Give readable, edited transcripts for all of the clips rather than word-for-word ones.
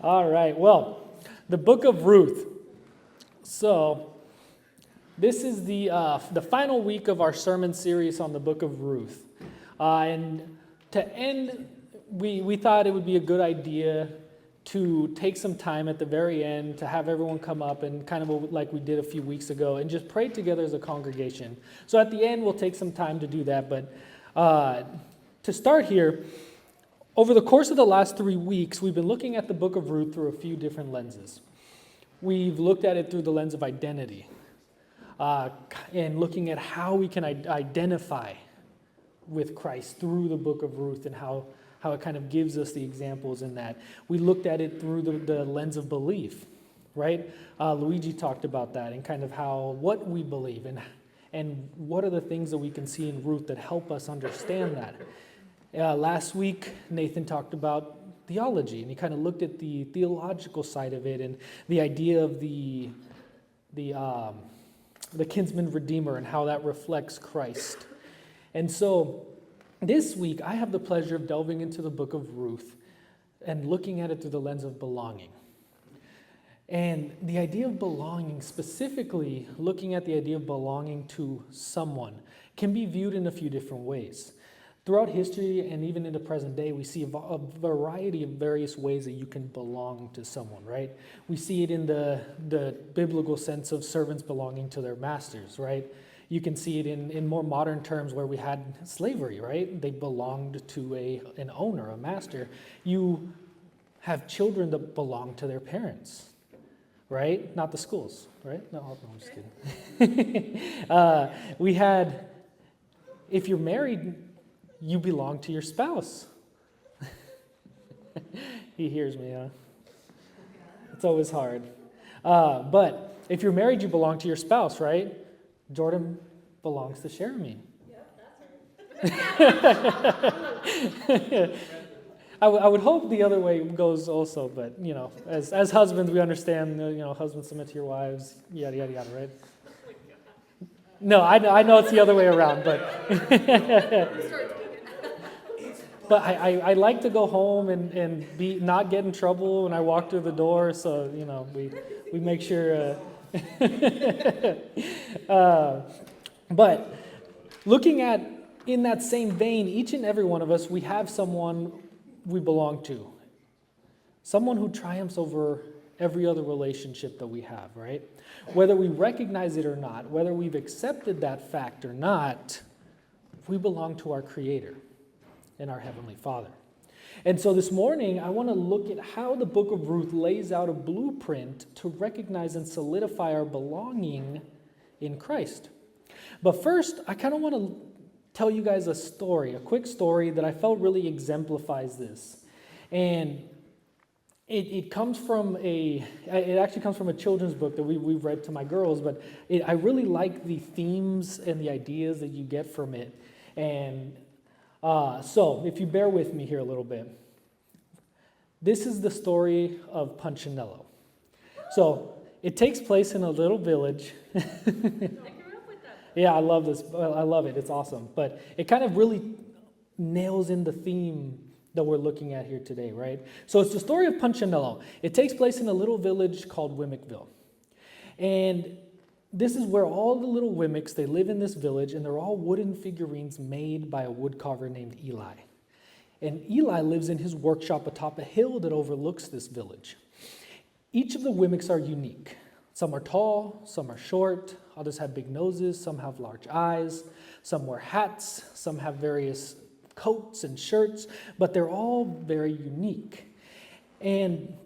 All right, well, the book of Ruth. So, this is the final week of our sermon series on the book of Ruth. And to end, we thought it would be a good idea to take some time at the very end to have everyone come up and kind of like we did a few weeks ago and just pray together as a congregation. So at the end, we'll take some time to do that. But to start here, over the course of the last 3 weeks, we've been looking at the book of Ruth through a few different lenses. We've looked at it through the lens of identity and looking at how we can identify with Christ through the book of Ruth and how it kind of gives us the examples in that. We looked at it through the lens of belief, right? Luigi talked about that and kind of what we believe and what are the things that we can see in Ruth that help us understand that. Last week, Nathan talked about theology, and he kind of looked at the theological side of it and the idea of the kinsman redeemer and how that reflects Christ. And so this week, I have the pleasure of delving into the book of Ruth and looking at it through the lens of belonging. And the idea of belonging, specifically looking at the idea of belonging to someone, can be viewed in a few different ways. Throughout history and even in the present day, we see a variety of various ways that you can belong to someone, right? We see it in the biblical sense of servants belonging to their masters, right? You can see it in more modern terms where we had slavery, right? They belonged to an owner, a master. You have children that belong to their parents, right? Not the schools, right? No, I'm just kidding. We had, if you're married, you belong to your spouse. He hears me, huh? It's always hard. But if you're married, you belong to your spouse, right? Jordan belongs to Jeremy. Yep, that's right. I would hope the other way goes also, but, as husbands, we understand, husbands submit to your wives, yada, yada, yada, right? No, I know it's the other way around, but... But I like to go home and not get in trouble when I walk through the door, so, we make sure... but looking at, in that same vein, each and every one of us, we have someone we belong to. Someone who triumphs over every other relationship that we have, right? Whether we recognize it or not, whether we've accepted that fact or not, we belong to our Creator and our Heavenly Father. And so this morning, I want to look at how the book of Ruth lays out a blueprint to recognize and solidify our belonging in Christ. But first, I kind of want to tell you guys a quick story that I felt really exemplifies this. And it comes from it actually comes from a children's book that we've read to my girls, but I really like the themes and the ideas that you get from it. And so, if you bear with me here a little bit, this is the story of Punchinello. So, it takes place in a little village. I grew up with that. Yeah, I love this. I love it. It's awesome. But it kind of really nails in the theme that we're looking at here today, right? So, it's the story of Punchinello. It takes place in a little village called Wemmickville. And this is where all the little Wemmicks, they live in this village, and they're all wooden figurines made by a woodcarver named Eli. And Eli lives in his workshop atop a hill that overlooks this village. Each of the Wemmicks are unique. Some are tall, some are short, others have big noses, some have large eyes, some wear hats, some have various coats and shirts, but they're all very unique. And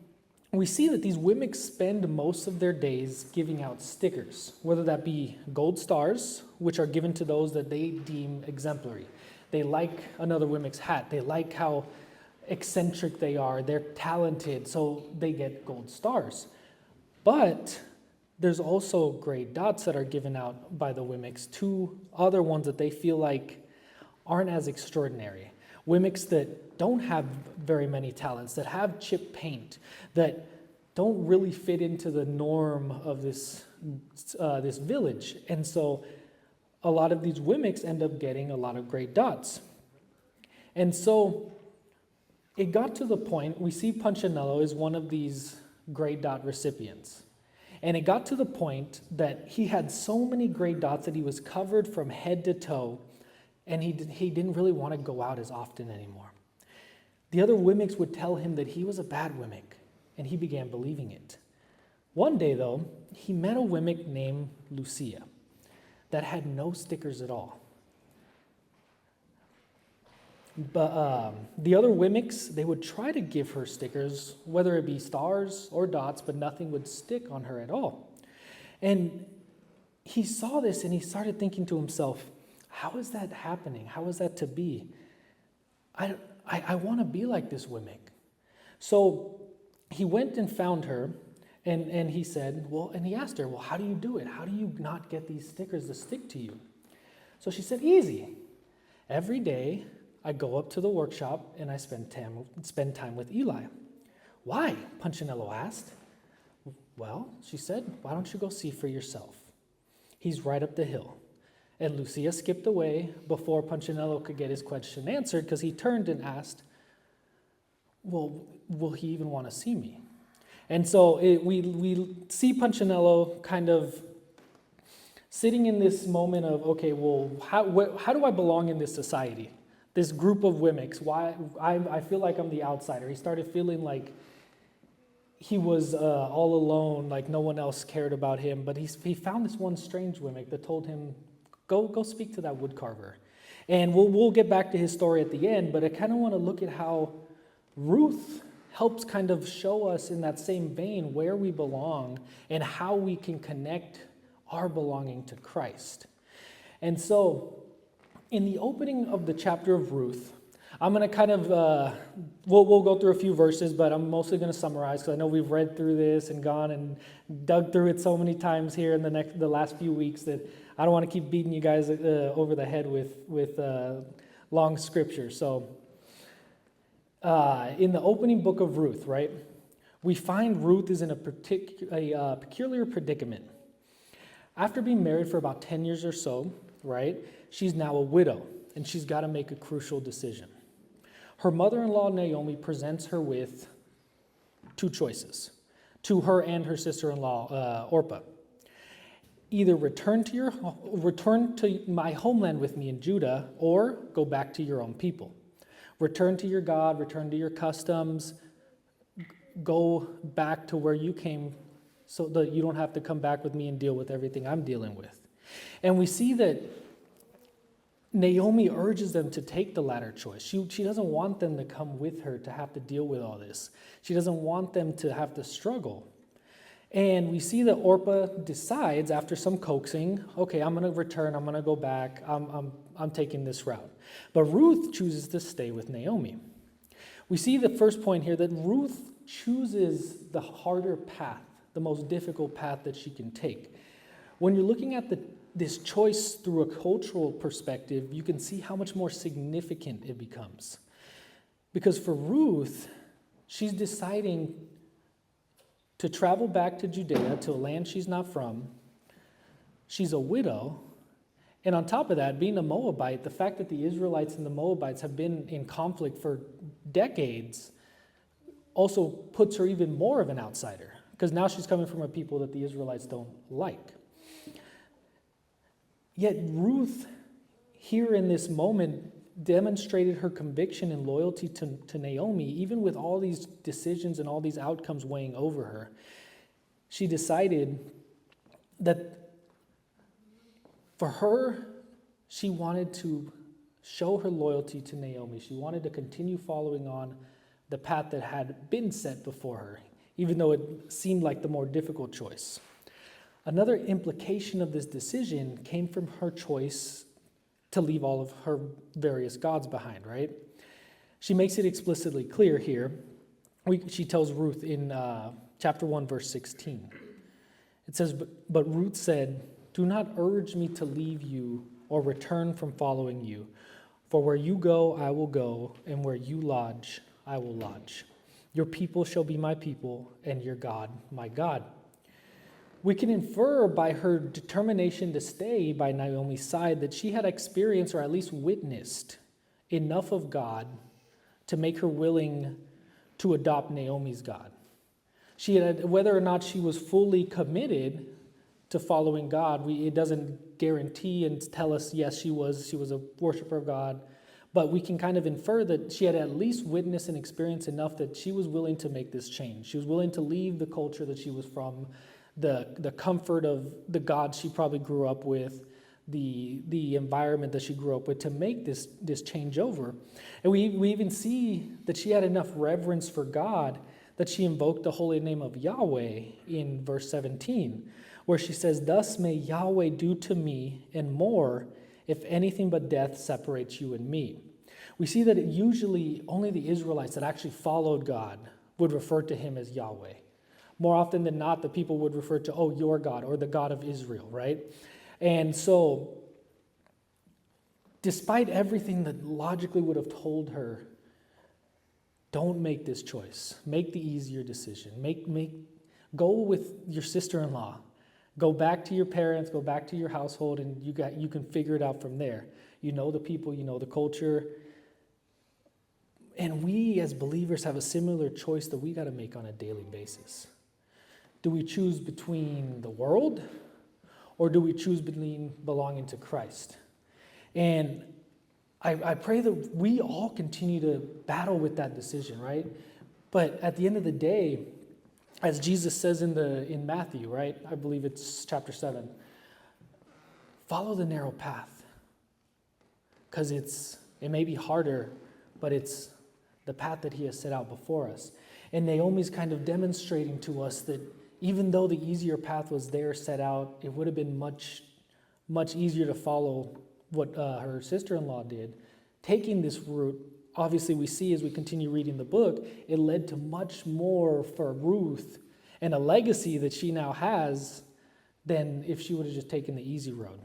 we see that these Wemmicks spend most of their days giving out stickers, whether that be gold stars, which are given to those that they deem exemplary. They like another Wemmick's hat. They like how eccentric they are. They're talented, so they get gold stars. But there's also gray dots that are given out by the Wemmicks to other ones that they feel like aren't as extraordinary. Wemmicks that don't have very many talents, that have chip paint, that don't really fit into the norm of this village. And so a lot of these Wemmicks end up getting a lot of gray dots. And so It got to the point, we see Punchinello is one of these gray dot recipients. And it got to the point that he had so many gray dots that he was covered from head to toe, and he didn't really want to go out as often anymore. The other Wemmicks would tell him that he was a bad Wemmick, and he began believing it. One day, though, he met a Wemmick named Lucia that had no stickers at all. But the other Wemmicks, they would try to give her stickers, whether it be stars or dots, but nothing would stick on her at all. And he saw this and he started thinking to himself, how is that happening? How is that to be? I want to be like this Wemmick. So he went and found her, and he said, and he asked her, how do you do it? How do you not get these stickers to stick to you? So she said, easy. Every day, I go up to the workshop and I spend time with Eli. Why? Punchinello asked. Well, she said, why don't you go see for yourself? He's right up the hill. And Lucia skipped away before Punchinello could get his question answered, because he turned and asked, well, will he even want to see me? And so we see Punchinello kind of sitting in this moment of, okay, well, how do I belong in this society? This group of Wemmicks, why I feel like I'm the outsider. He started feeling like he was all alone, like no one else cared about him. But he found this one strange Wemmick that told him, go speak to that woodcarver. And we'll get back to his story at the end, but I kind of want to look at how Ruth helps kind of show us in that same vein where we belong and how we can connect our belonging to Christ. And so, in the opening of the chapter of Ruth, I'm going to kind of, we'll go through a few verses, but I'm mostly going to summarize because I know we've read through this and gone and dug through it so many times here in the last few weeks that I don't want to keep beating you guys over the head with long scripture. So, in the opening book of Ruth, right, we find Ruth is in a peculiar predicament. After being married for about 10 years or so, right, she's now a widow, and she's got to make a crucial decision. Her mother-in-law, Naomi, presents her with two choices, to her and her sister-in-law, Orpah. Either return to my homeland with me in Judah, or go back to your own people. Return to your God, return to your customs, go back to where you came so that you don't have to come back with me and deal with everything I'm dealing with. And we see that Naomi urges them to take the latter choice. She doesn't want them to come with her to have to deal with all this. She doesn't want them to have to struggle. And we see that Orpah decides after some coaxing, okay, I'm going to return, I'm going to go back, I'm taking this route. But Ruth chooses to stay with Naomi. We see the first point here that Ruth chooses the harder path, the most difficult path that she can take. When you're looking at this choice through a cultural perspective, you can see how much more significant it becomes. Because for Ruth, she's deciding to travel back to Judea, to a land she's not from. She's a widow. And on top of that, being a Moabite, the fact that the Israelites and the Moabites have been in conflict for decades also puts her even more of an outsider, because now she's coming from a people that the Israelites don't like. Yet Ruth, here in this moment, demonstrated her conviction and loyalty to Naomi, even with all these decisions and all these outcomes weighing over her. She decided that for her, she wanted to show her loyalty to Naomi. She wanted to continue following on the path that had been set before her, even though it seemed like the more difficult choice. Another implication of this decision came from her choice to leave all of her various gods behind, right? She makes it explicitly clear here. She tells Ruth in chapter 1, verse 16. It says, but Ruth said, do not urge me to leave you or return from following you. For where you go, I will go, and where you lodge, I will lodge. Your people shall be my people, and your God, my God. We can infer by her determination to stay by Naomi's side that she had experienced or at least witnessed enough of God to make her willing to adopt Naomi's God. She had, whether or not she was fully committed to following God, it doesn't guarantee and tell us, yes, she was a worshiper of God, but we can kind of infer that she had at least witnessed and experienced enough that she was willing to make this change. She was willing to leave the culture that she was from, the comfort of the God she probably grew up with, the environment that she grew up with, to make this changeover. And we even see that she had enough reverence for God that she invoked the holy name of Yahweh in verse 17, where she says, "Thus may Yahweh do to me and more, if anything but death separates you and me." We see that usually only the Israelites that actually followed God would refer to him as Yahweh. More often than not, the people would refer to, oh, your God, or the God of Israel, right? And so, despite everything that logically would have told her, don't make this choice. Make the easier decision. Go with your sister-in-law. Go back to your parents, go back to your household, and you can figure it out from there. You know the people, you know the culture. And we as believers have a similar choice that we got to make on a daily basis. Do we choose between the world, or do we choose between belonging to Christ? And I pray that we all continue to battle with that decision, right? But at the end of the day, as Jesus says in Matthew, right? I believe it's chapter 7. Follow the narrow path. Because it may be harder, but it's the path that he has set out before us. And Naomi's kind of demonstrating to us that even though the easier path was there set out, it would have been much, much easier to follow what her sister-in-law did. Taking this route, obviously we see as we continue reading the book, it led to much more for Ruth and a legacy that she now has than if she would have just taken the easy road.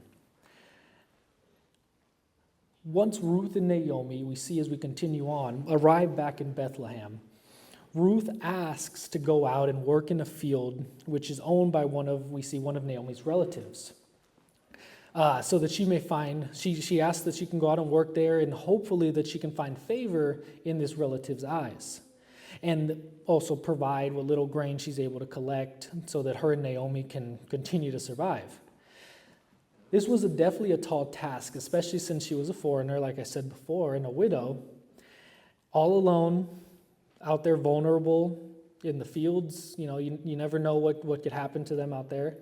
Once Ruth and Naomi, we see as we continue on, arrive back in Bethlehem, Ruth asks to go out and work in a field which is owned by one of Naomi's relatives. So that she may she asks that she can go out and work there, and hopefully that she can find favor in this relative's eyes. And also provide what little grain she's able to collect so that her and Naomi can continue to survive. This was definitely a tall task, especially since she was a foreigner, like I said before, and a widow, all alone, out there vulnerable in the fields. You know, you never know what could happen to them out there.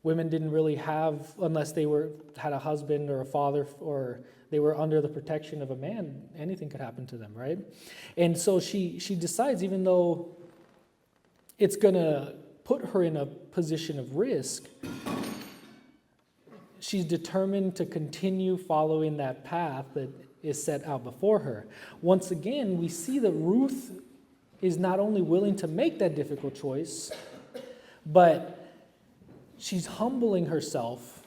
Women didn't really have, unless they had a husband or a father, or they were under the protection of a man, anything could happen to them, right? And so she decides, even though it's going to put her in a position of risk, she's determined to continue following that path that is set out before her. Once again, we see that Ruth is not only willing to make that difficult choice, but she's humbling herself,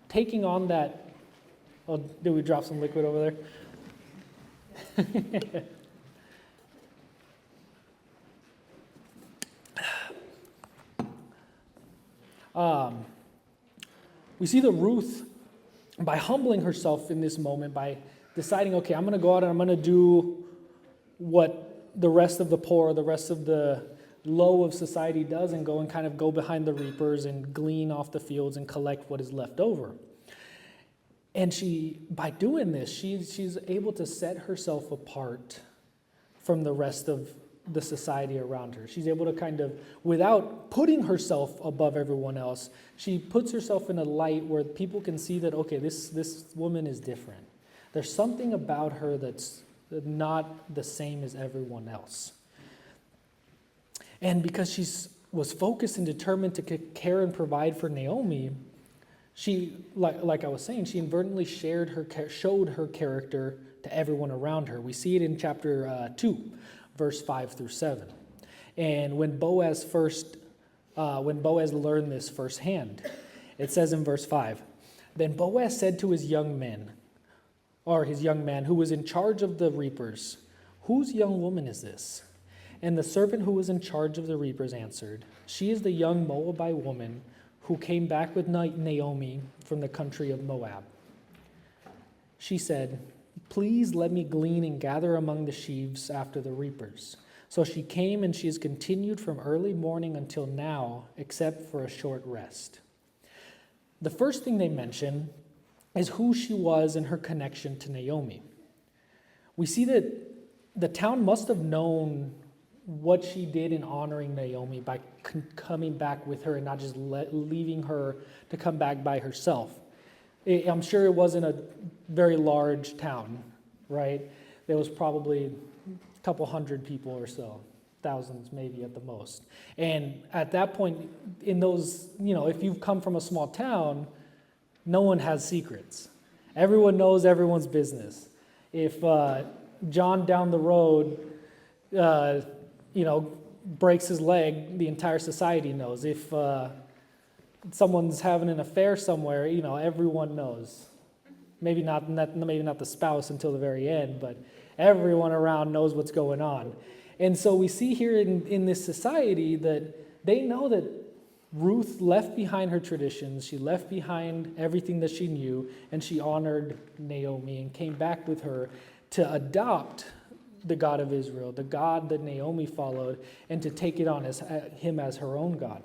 taking on that. Oh, did we drop some liquid over there? We see that Ruth, by humbling herself in this moment, by deciding, okay, I'm going to go out and I'm going to do what the rest of the poor, the rest of the low of society does, and go behind the reapers and glean off the fields and collect what is left over. And by doing this, she's able to set herself apart from the rest of the society around her. She's able to without putting herself above everyone else, she puts herself in a light where people can see that, okay, this woman is different. There's something about her that's not the same as everyone else. And because she was focused and determined to care and provide for Naomi, she, like I was saying, she inadvertently showed her character to everyone around her. We see it in chapter 2, verse 5 through 7. And when Boaz learned this firsthand, it says in verse 5, "Then Boaz said to his young man who was in charge of the reapers, 'Whose young woman is this?' And the servant who was in charge of the reapers answered, 'She is the young Moabite woman who came back with Naomi from the country of Moab.' She said, please let me glean and gather among the sheaves after the reapers. So she came, and she has continued from early morning until now, except for a short rest. The first thing they mention is who she was and her connection to Naomi. We see that the town must have known what she did in honoring Naomi by coming back with her and not just leaving her to come back by herself. I'm sure it wasn't a very large town, right? There was probably a couple hundred people or so, thousands maybe at the most. And at that point, in those, if you've come from a small town, no one has secrets. Everyone knows everyone's business. If John down the road, breaks his leg, the entire society knows. If someone's having an affair somewhere, everyone knows. Maybe not the spouse until the very end, but everyone around knows what's going on. And so we see here in this society that they know that Ruth left behind her traditions, she left behind everything that she knew, and she honored Naomi and came back with her to adopt the God of Israel, the God that Naomi followed, and to take it on as him as her own God.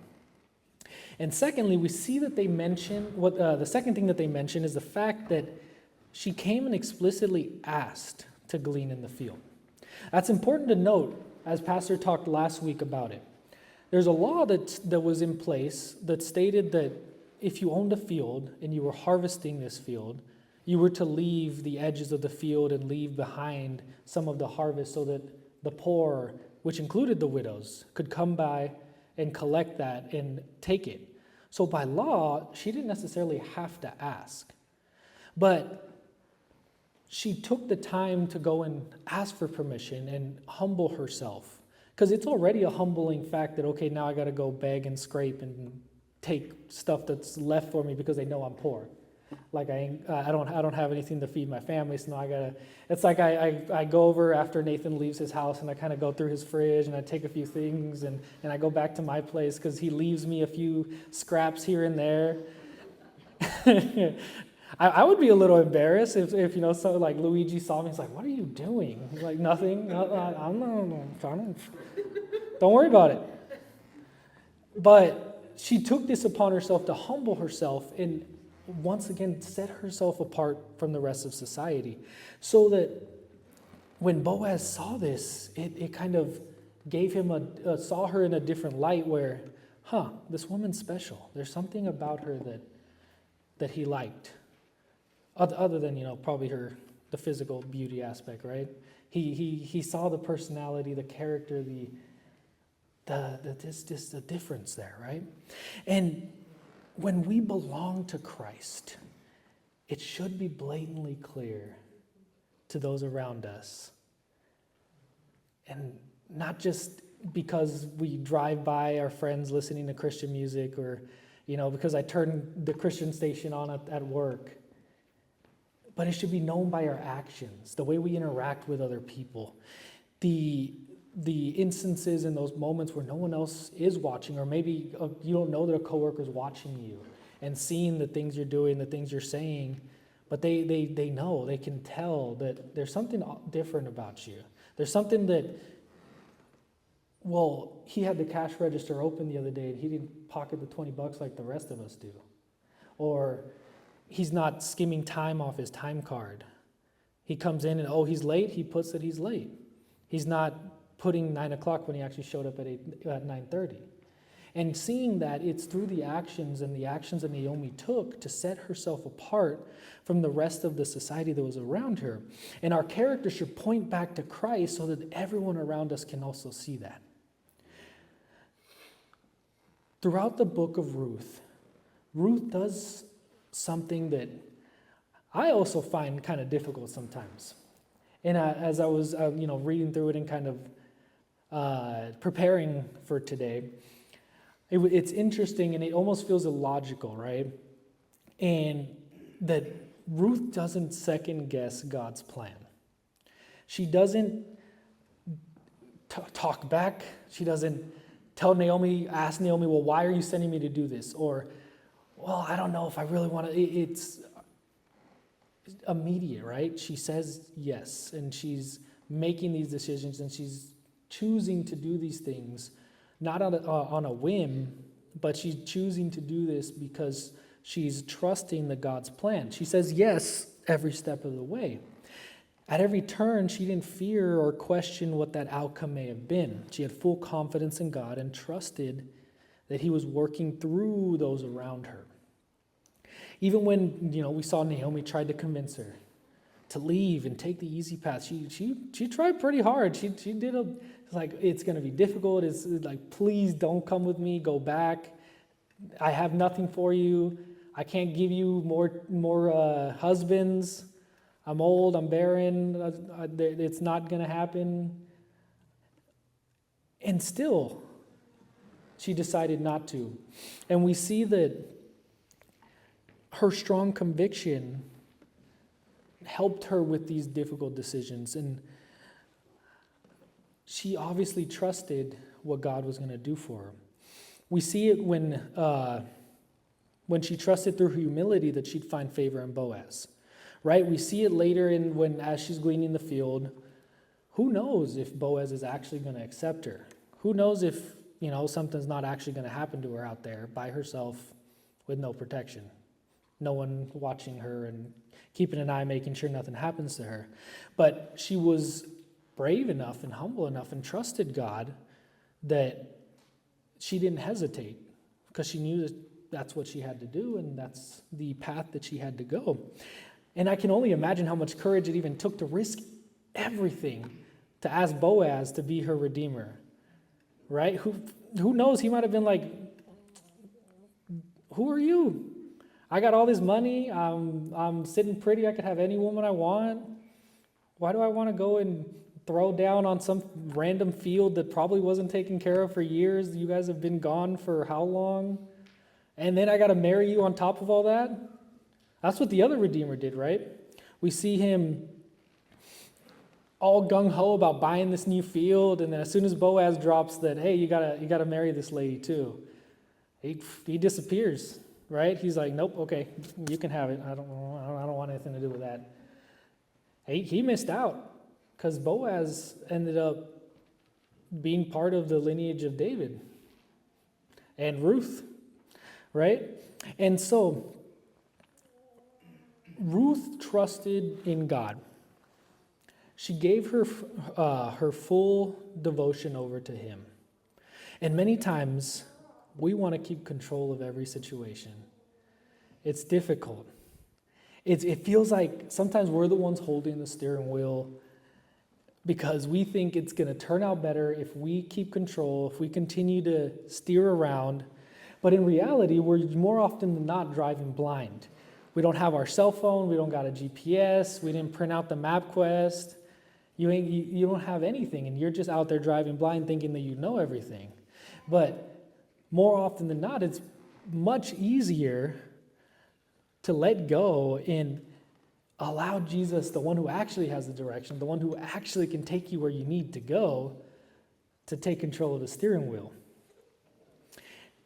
And secondly, we see that they mention, the second thing that they mention is the fact that she came and explicitly asked to glean in the field. That's important to note, as Pastor talked last week about it. There's a law that was in place that stated that if you owned a field and you were harvesting this field, you were to leave the edges of the field and leave behind some of the harvest so that the poor, which included the widows, could come by and collect that and take it. So by law, she didn't necessarily have to ask. But she took the time to go and ask for permission and humble herself. Because it's already a humbling fact that, okay, now I got to go beg and scrape and take stuff that's left for me because they know I'm poor. Like I don't have anything to feed my family, so now I gotta. It's like I go over after Nathan leaves his house, and I kind of go through his fridge and I take a few things, and I go back to my place because he leaves me a few scraps here and there. I would be a little embarrassed if so like Luigi saw me. He's like, "What are you doing?" He's like, "Nothing. I'm not. Don't worry about it." But she took this upon herself to humble herself and once again set herself apart from the rest of society, so that when Boaz saw this, it kind of gave him saw her in a different light where, this woman's special. There's something about her that he liked. Other than, probably the physical beauty aspect, right? He saw the personality, the character, the difference there, right? And when we belong to Christ, it should be blatantly clear to those around us. And not just because we drive by our friends listening to Christian music or, because I turn the Christian station on at work. But it should be known by our actions, the way we interact with other people, the instances in those moments where no one else is watching, or maybe you don't know that a coworker is watching you and seeing the things you're doing, the things you're saying, but they know, they can tell that there's something different about you. There's something that, he had the cash register open the other day and he didn't pocket the $20 like the rest of us do. Or he's not skimming time off his time card. He comes in and, he's late, he puts that he's late. He's not putting 9 o'clock when he actually showed up at 9:30. And seeing that, it's through the actions that Naomi took to set herself apart from the rest of the society that was around her. And our character should point back to Christ so that everyone around us can also see that. Throughout the book of Ruth does something that I also find kind of difficult sometimes. And as I was, reading through it and kind of preparing for today, it's interesting and it almost feels illogical, right? And that Ruth doesn't second guess God's plan. She doesn't talk back. She doesn't ask Naomi, why are you sending me to do this? Or, I don't know if I really want to. immediate, right? She says yes, and she's making these decisions, and she's choosing to do these things, not on a whim, but she's choosing to do this because she's trusting the God's plan. She says yes every step of the way. At every turn, she didn't fear or question what that outcome may have been. She had full confidence in God and trusted that he was working through those around her. Even when, we saw Naomi tried to convince her to leave and take the easy path, she tried pretty hard. She did it's going to be difficult. It's like, please don't come with me. Go back. I have nothing for you. I can't give you more husbands. I'm old. I'm barren. It's not going to happen. And still, she decided not to. And we see that her strong conviction helped her with these difficult decisions. And she obviously trusted what God was going to do for her. We see it when she trusted through humility that she'd find favor in Boaz, right? We see it later as she's gleaning the field. Who knows if Boaz is actually going to accept her? Who knows if, something's not actually going to happen to her out there by herself with no protection, no one watching her and keeping an eye, making sure nothing happens to her. But she was brave enough and humble enough and trusted God that she didn't hesitate because she knew that that's what she had to do and that's the path that she had to go. And I can only imagine how much courage it even took to risk everything to ask Boaz to be her redeemer, right? Who knows? He might have been like, who are you? I got all this money. I'm sitting pretty. I could have any woman I want. Why do I want to go and throw down on some random field that probably wasn't taken care of for years? You guys have been gone for how long? And then I got to marry you on top of all that? That's what the other Redeemer did, right? We see him all gung-ho about buying this new field, and then as soon as Boaz drops that, hey, you gotta marry this lady too, he disappears, right? He's like, nope, okay, you can have it. I don't want anything to do with that. He missed out because Boaz ended up being part of the lineage of David and Ruth, right? And so Ruth trusted in God. She gave her full devotion over to him. And many times, we want to keep control of every situation. It's difficult. It feels like sometimes we're the ones holding the steering wheel because we think it's going to turn out better if we keep control, if we continue to steer around. But in reality, we're more often than not driving blind. We don't have our cell phone. We don't got a GPS. We didn't print out the MapQuest. You don't have anything, and you're just out there driving blind thinking that you know everything. But more often than not, it's much easier to let go and allow Jesus, the one who actually has the direction, the one who actually can take you where you need to go, to take control of the steering wheel,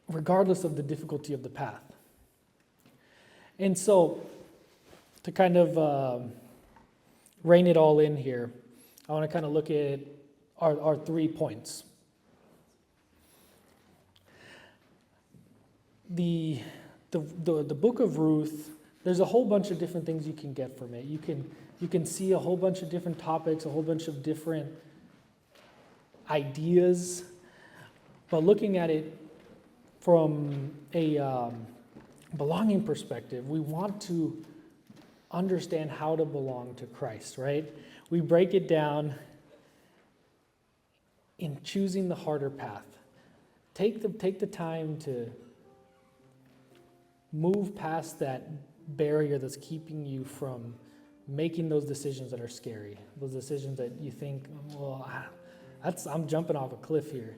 regardless of the difficulty of the path. And so, to kind of rein it all in here, I want to kind of look at our 3 points. The book of Ruth, there's a whole bunch of different things you can get from it. You can see a whole bunch of different topics, a whole bunch of different ideas, but looking at it from a belonging perspective, we want to understand how to belong to Christ, right? We break it down in choosing the harder path. Take the time to move past that barrier that's keeping you from making those decisions that are scary, those decisions that you think, well, I'm jumping off a cliff here.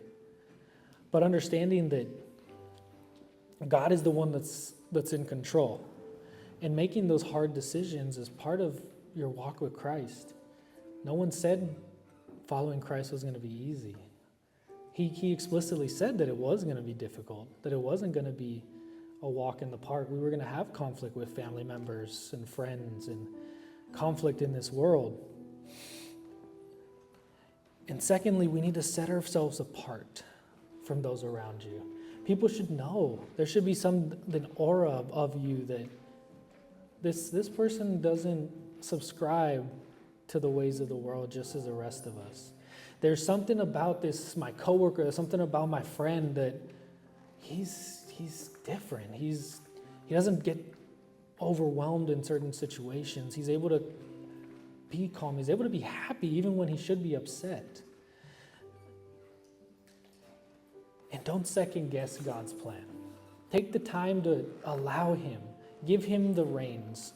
But understanding that God is the one that's in control. And making those hard decisions is part of your walk with Christ. No one said following Christ was going to be easy. He explicitly said that it was going to be difficult, that it wasn't going to be a walk in the park. We were going to have conflict with family members and friends, and conflict in this world. And secondly, we need to set ourselves apart from those around you. People should know. There should be an aura of you that this person doesn't subscribe to the ways of the world just as the rest of us. There's something about this, my coworker, there's something about my friend that he's different. He doesn't get overwhelmed in certain situations. He's able to be calm. He's able to be happy even when he should be upset. And don't second guess God's plan. Take the time to allow him. Give him the reins.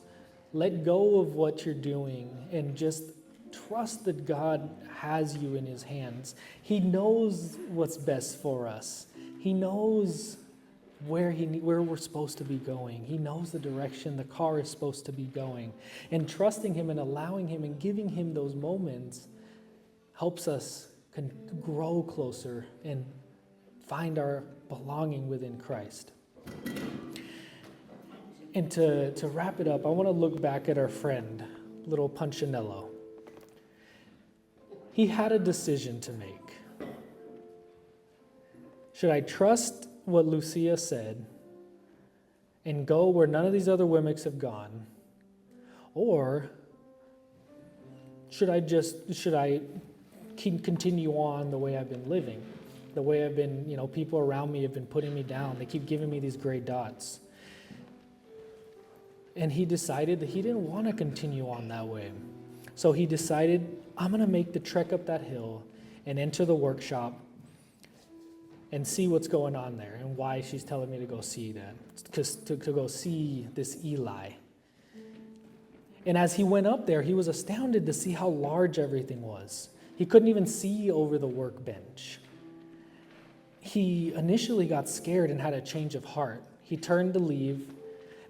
Let go of what you're doing and just trust that God has you in his hands. He knows what's best for us. He knows where we're supposed to be going. He knows the direction the car is supposed to be going. And trusting him and allowing him and giving him those moments helps us grow closer and find our belonging within Christ. And to wrap it up, I want to look back at our friend, little Punchinello. He had a decision to make. Should I trust what Lucia said and go where none of these other Wemmicks have gone? Or should I continue on the way I've been living? The way I've been, people around me have been putting me down. They keep giving me these gray dots. And he decided that he didn't want to continue on that way. So he decided, I'm going to make the trek up that hill and enter the workshop and see what's going on there and why she's telling me to go see that. Because to go see this Eli. And as he went up there, he was astounded to see how large everything was. He couldn't even see over the workbench. He initially got scared and had a change of heart. He turned to leave,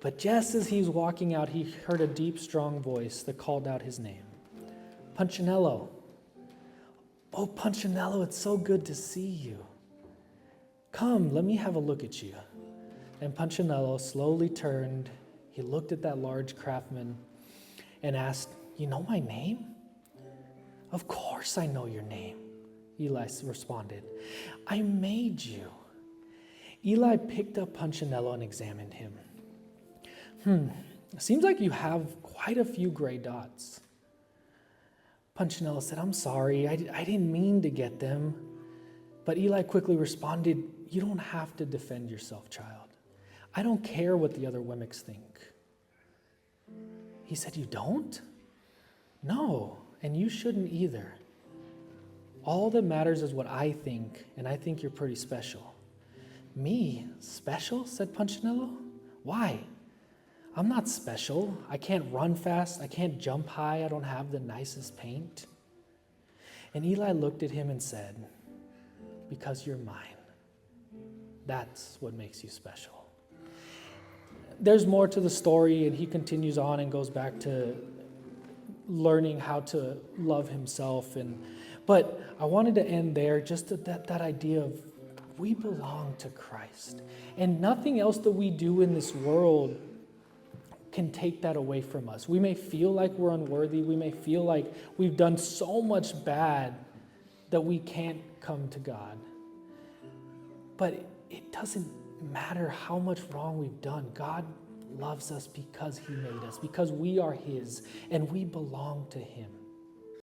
but just as he was walking out, he heard a deep, strong voice that called out his name. Punchinello. Oh, Punchinello, it's so good to see you. Come, let me have a look at you. And Punchinello slowly turned. He looked at that large craftsman and asked, you know my name? Of course I know your name, Eli responded. I made you. Eli picked up Punchinello and examined him. Seems like you have quite a few gray dots. Punchinello said, I'm sorry, I didn't mean to get them. But Eli quickly responded, you don't have to defend yourself, child. I don't care what the other Wemmicks think. He said, you don't? No, and you shouldn't either. All that matters is what I think, and I think you're pretty special. Me? Special? Said Punchinello. Why? I'm not special. I can't run fast. I can't jump high. I don't have the nicest paint. And Eli looked at him and said, because you're mine. That's what makes you special. There's more to the story, and he continues on and goes back to learning how to love himself. But I wanted to end there, just that idea of we belong to Christ. And nothing else that we do in this world can take that away from us. We may feel like we're unworthy. We may feel like we've done so much bad that we can't come to God. But it doesn't matter how much wrong we've done. God loves us because he made us, because we are his, and we belong to him.